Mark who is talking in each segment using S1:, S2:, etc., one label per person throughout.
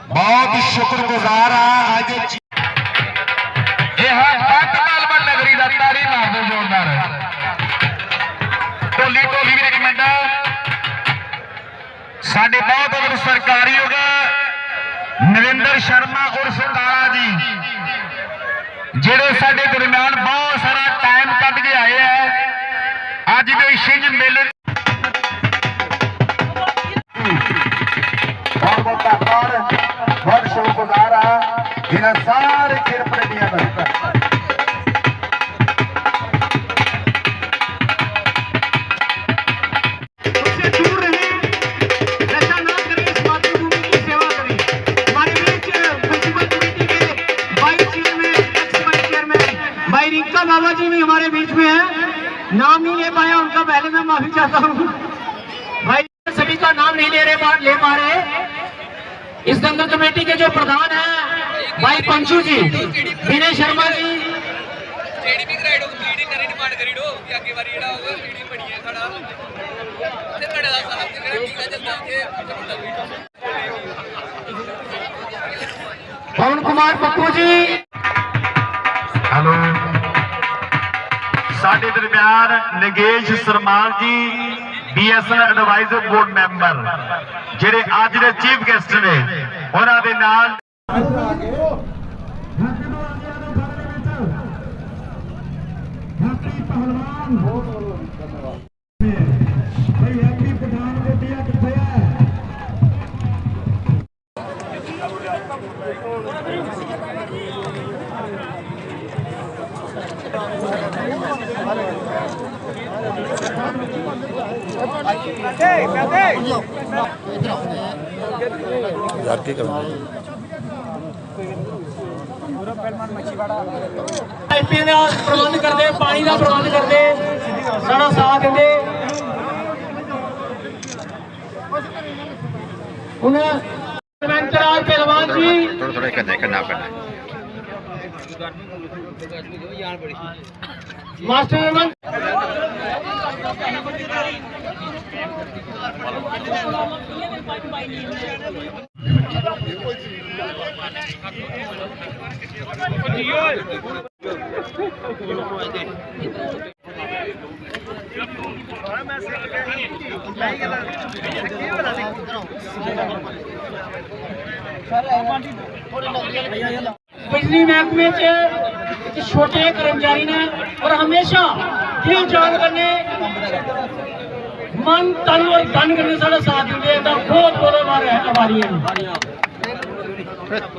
S1: बहुत शुक्रगुजार आज नगरी का तारी मार दो जोरदार ढोली ढोली भी एक मिनट साडे बहुत अगर सरकारी होगा नरेंद्र शर्मा उर्फ काला जी जेड़े साडे दरम्यान बहुत सारा टाइम कट के आए हैं अज के छिंज मेले बहुत शुक्रगुजार इन सारे खेल प्रेमियों का
S2: बाबा जी भी हमारे बीच में है, नाम नहीं ले पाया उनका, पहले मैं माफी चाहता हूँ भाई, सभी का नाम नहीं ले पा रहे। इस दंगल कमेटी के जो प्रधान हैं भाई पंचू जी, विनय शर्मा जी, पवन कुमार पप्पू जी,
S1: हेलो साडे दरम्यान नगेश सरमाल जी BSN एडवाइजर बोर्ड मैंबर जेडे आज दे चीफ गेस्ट ने उन्हां दे नाल
S2: प्रबंध करते, पानी का प्रबंध करते, सारा साथ देंगे। पहलवान जी थोड़ा करना मास्टर बिजली महकमे च छोटे कर्मचारी ने और हमेशा दिल जान करने मन तन और धन करने साढ़ा साथ दिंदे बहुत बहुत आभारी हैं।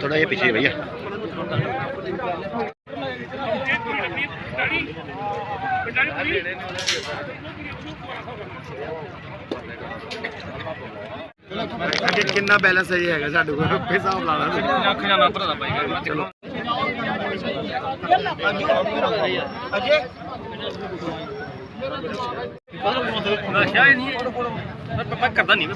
S3: थोड़ा ये पीछे भैया।
S4: कितना बैलेंस है है साढ़े को हिसाब लाना चलो
S3: करता नहीं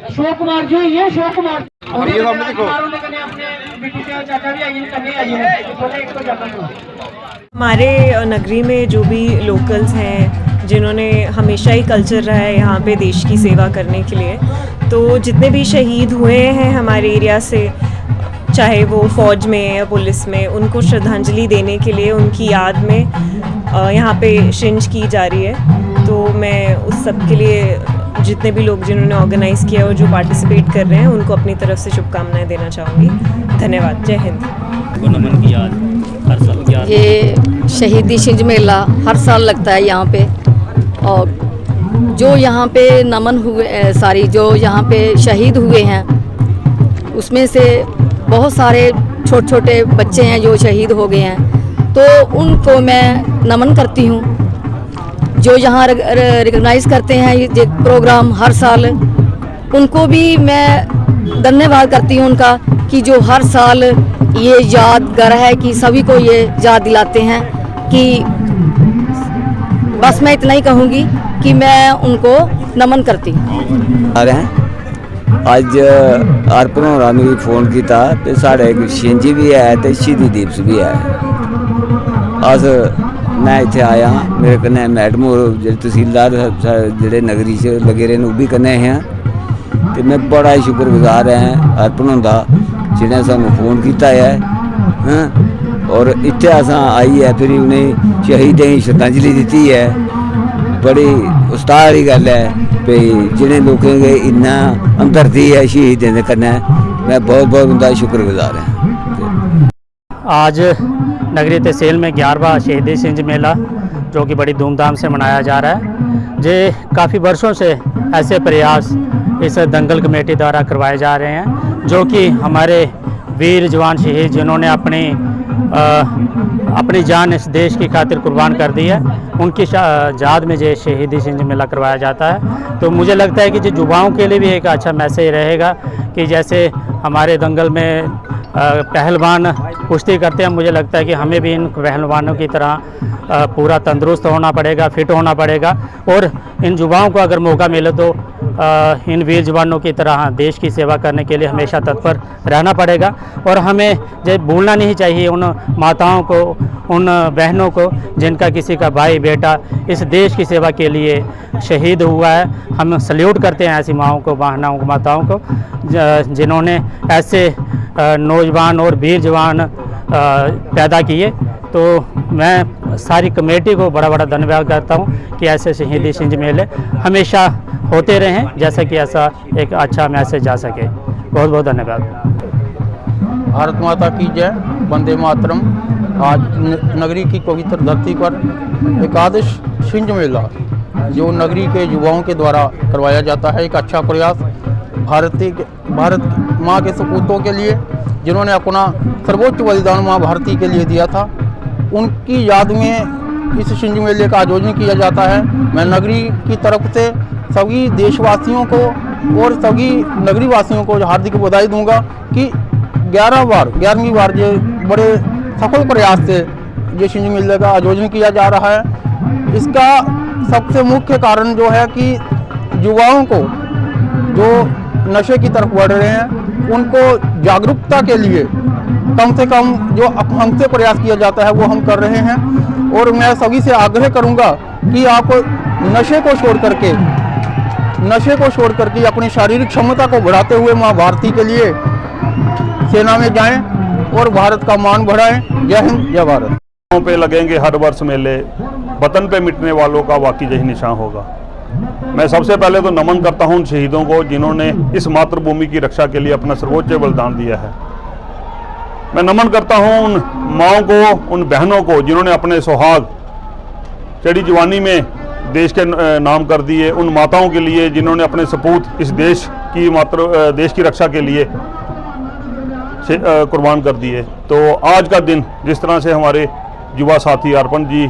S2: अशोक कुमार जी, ये अशोक कुमार
S4: और ये सामने देखो।
S2: अपने बेटी के चाचा भी आइए करने आइए एक तो जाता हूँ।
S5: हमारे नगरी में जो भी लोकल्स हैं जिन्होंने हमेशा ही कल्चर रहा है यहाँ पे देश की सेवा करने के लिए, तो जितने भी शहीद हुए हैं हमारे एरिया से, चाहे वो फ़ौज में या पुलिस में, उनको श्रद्धांजलि देने के लिए उनकी याद में यहाँ पे शिंज की जा रही है। तो मैं उस सब के लिए जितने भी लोग जिन्होंने ऑर्गेनाइज़ किया और जो पार्टिसिपेट कर रहे हैं उनको अपनी तरफ से शुभकामनाएं देना चाहूँगी। धन्यवाद। जय हिंद।
S3: नमन की याद हर साल की याद।
S6: ये शहीदी शिंज मेला हर साल लगता है यहाँ पे, और जो यहाँ पे नमन हुए सारी जो यहाँ पे शहीद हुए हैं उसमें से बहुत सारे छोटे छोटे बच्चे हैं जो शहीद हो गए हैं, तो उनको मैं नमन करती हूँ। जो यहाँ रिकॉग्नाइज करते हैं ये प्रोग्राम हर साल, उनको भी मैं धन्यवाद करती हूँ उनका कि जो हर साल ये यादगार है कि सभी को ये याद दिलाते हैं कि बस मैं इतना ही कहूँगी कि मैं उनको नमन करती हूँ।
S7: आ रहे हैं अज अर्पण होना मिगी फोन किया तो साढ़े एक शिंजी भी है तो शहीदी दिवस भी है। अस मैं इत्थे आया, मेरे कन्नै मैडम और तहसीलदार जेह्ड़े नगरी च लगे रहे वो भी कन्नै हैं, तो मैं बड़ा ही शुक्रगुजार है अर्पण होंदा जिन्हें सानू फोन किया है। हाँ, और इत्थे अस आई है फिर उन्हें शहीदें की श्रद्धांजलि दी है। बड़ी उस्ताद वाली गल है भाई जिन्हें लोगों के इन्ना हमदर्दी है शहीदें दे कन्नै, मैं बहुत बहुत उनका शुक्रगुजार है।
S8: आज नगरी तहसील में 11वां शहीदी शिंज मेला जो कि बड़ी धूमधाम से मनाया जा रहा है। जे काफ़ी वर्षों से ऐसे प्रयास इस दंगल कमेटी द्वारा करवाए जा रहे हैं, जो कि हमारे वीर जवान शहीद जिन्होंने अपनी जान इस देश की खातिर कुर्बान कर दी है, उनकी याद में जो शहीदी शिंज मेला करवाया जाता है। तो मुझे लगता है कि जो युवाओं के लिए भी एक अच्छा मैसेज रहेगा कि जैसे हमारे दंगल में पहलवान कुश्ती करते हैं, मुझे लगता है कि हमें भी इन पहलवानों की तरह पूरा तंदुरुस्त होना पड़ेगा, फिट होना पड़ेगा, और इन युवाओं को अगर मौका मिले तो इन वीर जवानों की तरह देश की सेवा करने के लिए हमेशा तत्पर रहना पड़ेगा। और हमें जो भूलना नहीं चाहिए उन माताओं को, उन बहनों को जिनका किसी का भाई बेटा इस देश की सेवा के लिए शहीद हुआ है। हम सल्यूट करते हैं ऐसी माओं को, बहनों को, माताओं को जिन्होंने ऐसे नौजवान और वीर जवान पैदा किए। तो मैं सारी कमेटी को बड़ा बड़ा धन्यवाद करता हूँ कि ऐसे शहीदी शिंज मेले हमेशा होते रहें, जैसा कि ऐसा एक अच्छा मैसेज जा सके। बहुत बहुत धन्यवाद।
S9: भारत माता की जय, वंदे मातरम। आज नगरी की पवित्र धरती पर एकादश शिंज मेला जो नगरी के युवाओं के द्वारा करवाया जाता है, एक अच्छा प्रयास भारत माँ के सपूतों के लिए जिन्होंने अपना सर्वोच्च बलिदान माँ भारती के लिए दिया था, उनकी याद में इस शिंज मेले का आयोजन किया जाता है। मैं नगरी की तरफ से सभी देशवासियों को और सभी नगरी वासियों को हार्दिक बधाई दूंगा कि 11वीं बार ये बड़े सफल प्रयास से ये शिंज मेले का आयोजन किया जा रहा है। इसका सबसे मुख्य कारण जो है कि युवाओं को जो नशे की तरफ बढ़ रहे हैं उनको जागरूकता के लिए कम से कम जो हमसे प्रयास किया जाता है वो हम कर रहे हैं। और मैं सभी से आग्रह करूंगा कि आप नशे को छोड़ करके अपनी शारीरिक क्षमता को बढ़ाते हुए माँ भारती के लिए सेना में जाएं और भारत का मान बढ़ाएं। जय हिंद, जय भारत।
S10: पे लगेंगे हर वर्ष मेले, वतन पे मिटने वालों का वाकई यही निशान होगा। मैं सबसे पहले तो नमन करता हूं उन शहीदों को जिन्होंने इस मातृभूमि की रक्षा के लिए अपना सर्वोच्च बलिदान दिया है। मैं नमन करता हूं उन माओं को, उन बहनों को जिन्होंने अपने सुहाग चढ़ी जवानी में देश के नाम कर दिए, उन माताओं के लिए जिन्होंने अपने सपूत इस देश की रक्षा के लिए कुर्बान कर दिए। तो आज का दिन जिस तरह से हमारे युवा साथी अर्पण जी,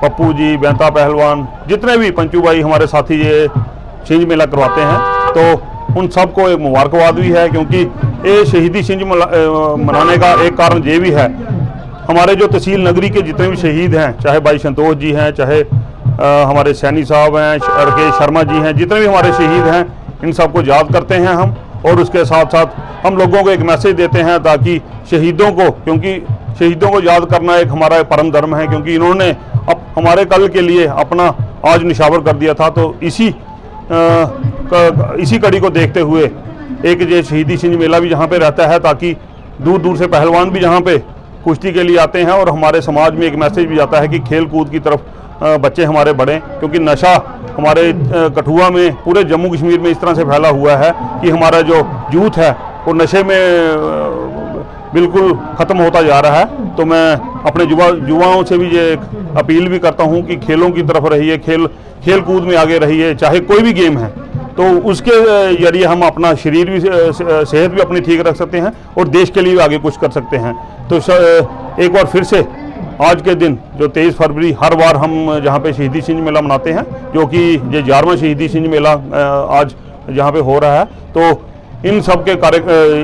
S10: पप्पू जी, बेंता पहलवान, जितने भी पंचू भाई हमारे साथी ये छिंज मेला करवाते हैं, तो उन सबको एक मुबारकबाद भी है, क्योंकि ये शहीदी छिंज मनाने का एक कारण ये भी है, हमारे जो तहसील नगरी के जितने भी शहीद हैं, चाहे भाई संतोष जी हैं, चाहे हमारे सैनी साहब हैं, राकेश शर्मा जी हैं, जितने भी हमारे शहीद हैं, इन सबको याद करते हैं हम। और उसके साथ साथ हम लोगों को एक मैसेज देते हैं ताकि शहीदों को, क्योंकि शहीदों को याद करना एक हमारा परम धर्म है, क्योंकि इन्होंने अब हमारे कल के लिए अपना आज निशावर कर दिया था। तो इसी कड़ी को देखते हुए एक ये शहीदी छिंज मेला भी यहाँ पे रहता है, ताकि दूर दूर से पहलवान भी यहाँ पे कुश्ती के लिए आते हैं, और हमारे समाज में एक मैसेज भी आता है कि खेल कूद की तरफ बच्चे हमारे बढ़ें, क्योंकि नशा हमारे कठुआ में, पूरे जम्मू कश्मीर में इस तरह से फैला हुआ है कि हमारा जो यूथ है वो नशे में बिल्कुल ख़त्म होता जा रहा है। तो मैं अपने युवाओं से भी ये अपील भी करता हूँ कि खेलों की तरफ रहिए, खेल कूद में आगे रहिए, चाहे कोई भी गेम है, तो उसके जरिए हम अपना शरीर भी, सेहत भी अपनी ठीक रख सकते हैं और देश के लिए भी आगे कुछ कर सकते हैं। तो एक बार फिर से आज के दिन जो 23 फरवरी हर बार हम जहाँ पे शहीदी छिंज मेला मनाते हैं, जो कि ये 11वां शहीदी छिंज मेला आज जहाँ पे हो रहा है, तो इन सब के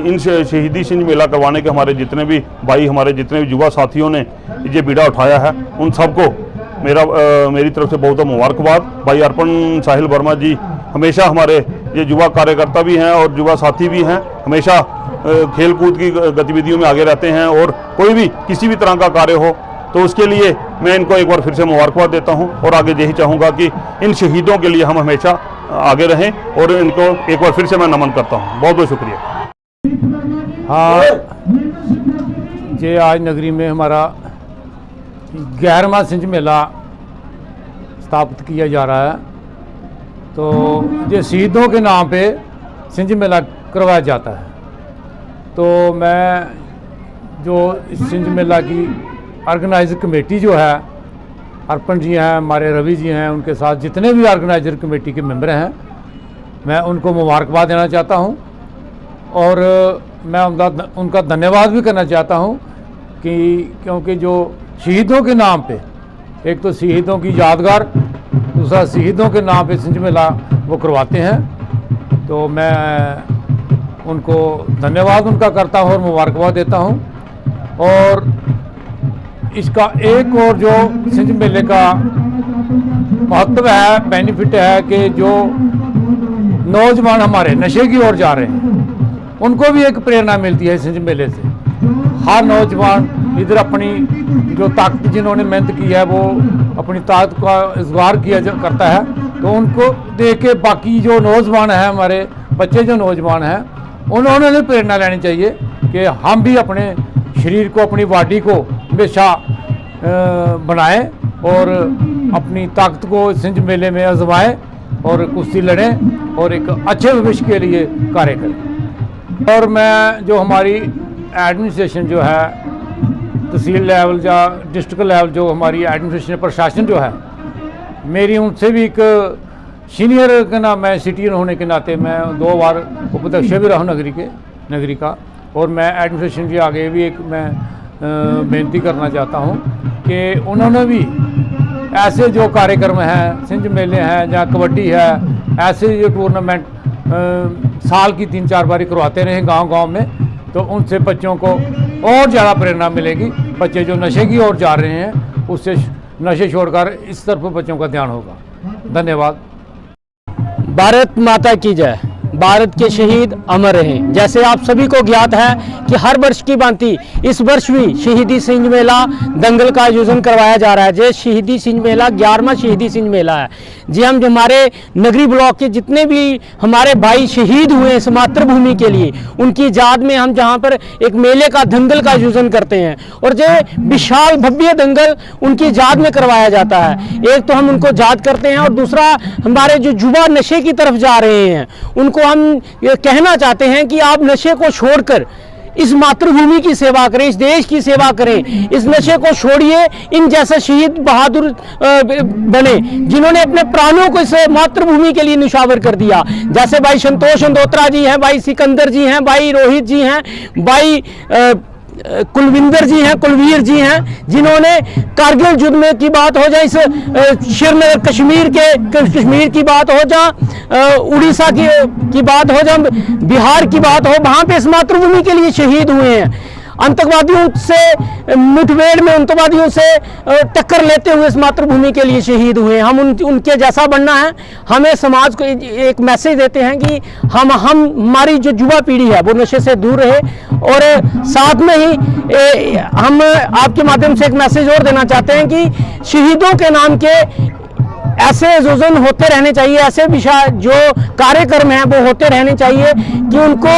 S10: इन शहीदी छिंज मेला करवाने के हमारे जितने भी भाई, हमारे जितने भी युवा साथियों ने ये बीड़ा उठाया है, उन सबको मेरी तरफ से बहुत मुबारकबाद। भाई अर्पण साहिल वर्मा जी हमेशा हमारे ये युवा कार्यकर्ता भी हैं और युवा साथी भी हैं, हमेशा खेल कूद की गतिविधियों में आगे रहते हैं, और कोई भी किसी भी तरह का कार्य हो तो उसके लिए मैं इनको एक बार फिर से मुबारकबाद देता हूं, और आगे यही चाहूँगा कि इन शहीदों के लिए हम हमेशा आगे रहें, और इनको एक बार फिर से मैं नमन करता हूं। बहुत बहुत शुक्रिया।
S8: हाँ, ये आज नगरी में हमारा 11वां छिंज मेला स्थापित किया जा रहा है। तो ये शहीदों के नाम पे छिंज मेला करवाया जाता है। तो मैं जो इस छिंज मेला की ऑर्गेनाइजर कमेटी जो है, अर्पण जी हैं, हमारे रवि जी हैं, उनके साथ जितने भी ऑर्गेनाइजर कमेटी के मेंबर हैं, मैं उनको मुबारकबाद देना चाहता हूं, और मैं उनका धन्यवाद भी करना चाहता हूं कि क्योंकि जो शहीदों के नाम पे, एक तो शहीदों की यादगार, दूसरा शहीदों के नाम पे छिंज मेला वो करवाते हैं। तो मैं उनको धन्यवाद उनका करता हूं और मुबारकबाद देता हूं। और इसका एक और जो छिंज मेले का महत्व है, बेनिफिट है कि जो नौजवान हमारे नशे की ओर जा रहे हैं, उनको भी एक प्रेरणा मिलती है छिंज मेले से। हर नौजवान इधर अपनी जो ताकत, जिन्होंने मेहनत की है, वो अपनी ताकत का इजहार करता है, तो उनको देख के बाकी जो नौजवान हैं, हमारे बच्चे जो नौजवान हैं, उन्होंने भी प्रेरणा लेनी चाहिए कि हम भी अपने शरीर को, अपनी बॉडी को हमेशा बनाएं और अपनी ताकत को छिंज मेले में आजमाएं और कुश्ती लड़ें और एक अच्छे भविष्य के लिए कार्य करें। और मैं जो हमारी एडमिनिस्ट्रेशन जो है, तहसील लेवल या डिस्ट्रिक्ट लेवल, जो हमारी एडमिनिस्ट्रेशन प्रशासन जो है, मेरी उनसे भी एक सीनियर का नाम, मैं सिटीजन होने के नाते मैं 2 बार उपाध्यक्ष भी रहा नगरी का, और मैं एडमिनिस्ट्रेशन के आगे भी एक मैं बेनती करना चाहता हूं कि उन्होंने भी ऐसे जो कार्यक्रम हैं, छिंज मेले हैं या कबड्डी है, ऐसे जो टूर्नामेंट साल की 3-4 बारी करवाते रहे गांव-गांव में, तो उनसे बच्चों को और ज़्यादा प्रेरणा मिलेगी। बच्चे जो नशे की ओर जा रहे हैं, उससे नशे छोड़कर इस तरफ बच्चों का ध्यान होगा। धन्यवाद।
S11: भारत माता की जय।
S8: भारत के शहीद अमर रहें। जैसे आप सभी को ज्ञात है कि हर वर्ष की भांति इस वर्ष भी शहीदी सिंज मेला दंगल का आयोजन करवाया जा रहा है। जो शहीदी सिंज मेला 11वां शहीदी सिंज मेला है। जी हम जो हमारे नगरी ब्लॉक के जितने भी हमारे भाई शहीद हुए इस मातृभूमि के लिए, उनकी याद में हम जहाँ पर एक मेले का दंगल का आयोजन करते हैं और जो विशाल भव्य दंगल उनकी याद में करवाया जाता है। एक तो हम उनको याद करते हैं और दूसरा हमारे जो युवा नशे की तरफ जा रहे हैं उनको हम ये कहना चाहते हैं कि आप नशे को छोड़कर इस मातृभूमि की सेवा करें, इस देश की सेवा करें, इस नशे को छोड़िए। इन जैसे शहीद बहादुर बने जिन्होंने अपने प्राणों को इस मातृभूमि के लिए निछावर कर दिया। जैसे भाई संतोष अंदोत्रा जी हैं, भाई सिकंदर जी हैं, भाई रोहित जी हैं, भाई कुलविंदर जी हैं, कुलवीर जी हैं, जिन्होंने कारगिल युद्ध में की बात हो जाए, इस श्रीनगर कश्मीर की बात हो जाए, उड़ीसा की बात हो जाए, बिहार की बात हो, वहाँ पे इस मातृभूमि के लिए शहीद हुए हैं। आतंकवादियों से मुठभेड़ में आतंकवादियों से टक्कर लेते हुए इस मातृभूमि के लिए शहीद हुए। हम उनके जैसा बनना है। हमें समाज को एक मैसेज देते हैं कि हमारी जो युवा पीढ़ी है वो नशे से दूर रहे और साथ में ही हम आपके माध्यम से एक मैसेज और देना चाहते हैं कि शहीदों के नाम के ऐसे आयोजन होते रहने चाहिए, ऐसे विषय जो कार्यक्रम हैं वो होते रहने चाहिए कि उनको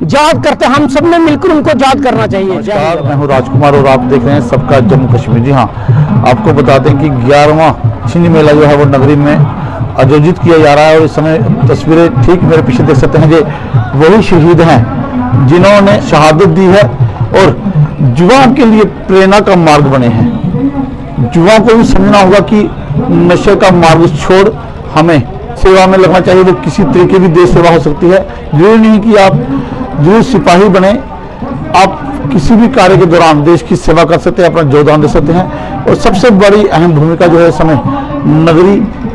S8: याद करते, हम सब ने मिलकर उनको याद करना चाहिए।
S11: मैं हूँ राजकुमार और आप देख रहे हैं सबका जम्मू कश्मीर। जी हाँ, आपको बता दें कि 11वां छिंज मेला जो है वो नगरी में आयोजित किया जा रहा है और इस समय तस्वीरें ठीक मेरे पीछे देख सकते हैं। ये वही शहीद हैं जिन्होंने शहादत दी है और युवाओं के लिए प्रेरणा का मार्ग बने हैं। युवाओं को भी समझना होगा कि नशे का मार्ग छोड़ हमें सेवा में लगना चाहिए। वो किसी तरीके की देश सेवा हो सकती है, जरूरी नहीं कि आप जरूर सिपाही बने, आप किसी भी कार्य के दौरान देश की सेवा कर सकते हैं, अपना योगदान दे सकते हैं। और सबसे बड़ी अहम भूमिका जो है इस समय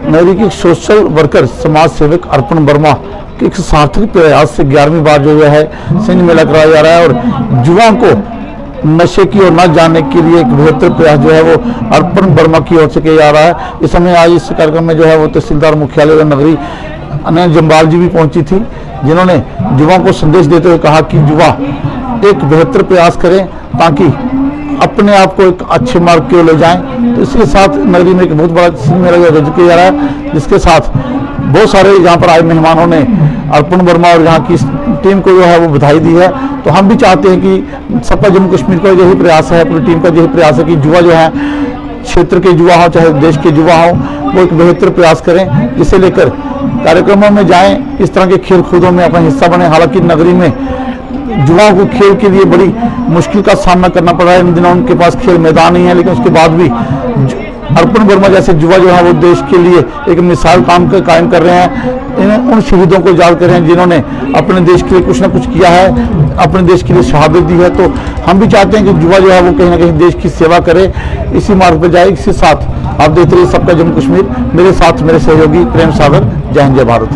S11: नगरी की सोशल वर्कर समाज सेवक अर्पण वर्मा के एक सार्थक प्रयास से 11वीं बार जो है सिंज मेला कराया जा रहा है और युवाओं को नशे की ओर न जाने के लिए एक बेहतर प्रयास जो है वो अर्पण वर्मा की ओर से किया जा रहा है। इस समय आज इस कार्यक्रम में जो है वो तहसीलदार मुख्यालय नगरी अनंत जम्बाल जी भी पहुंची थी, जिन्होंने युवाओं को संदेश देते हुए कहा कि युवा एक बेहतर प्रयास करें ताकि अपने आप को एक अच्छे मार्ग की ओर ले जाएं। तो इसके साथ नगरी में एक बहुत बड़ा सिंज मेला आयोजित किया जा रहा है, जिसके साथ बहुत सारे यहाँ पर आए मेहमानों ने अर्पण वर्मा और यहाँ की टीम को जो है वो बधाई दी है। तो हम भी चाहते हैं कि सबका जम्मू कश्मीर का यही प्रयास है, पूरी टीम का यही प्रयास है कि युवा जो है क्षेत्र के युवा हो चाहे देश के युवा हो वो एक बेहतर प्रयास करें, जिसे लेकर कार्यक्रमों में जाएं, इस तरह के खेल कूदों में अपना हिस्सा बने। हालांकि नगरी में युवाओं को खेल के लिए बड़ी मुश्किल का सामना करना पड़ रहा है, इन दिनों उनके पास खेल मैदान नहीं है, लेकिन उसके बाद भी अर्पण वर्मा जैसे युवा जो है वो देश के लिए एक मिसाल कायम कर रहे हैं। उन शहीदों को याद कर रहे हैं जिन्होंने अपने देश के लिए कुछ ना कुछ किया है, अपने देश के लिए शहादत दी है। तो हम भी चाहते हैं कि युवा जो है वो कहीं ना कहीं देश की सेवा करे, इसी मार्ग पर जाए। इसी साथ आप देखते रहिए सबका जम्मू कश्मीर, मेरे साथ मेरे सहयोगी प्रेम सागर। जय हिंद, जय भारत।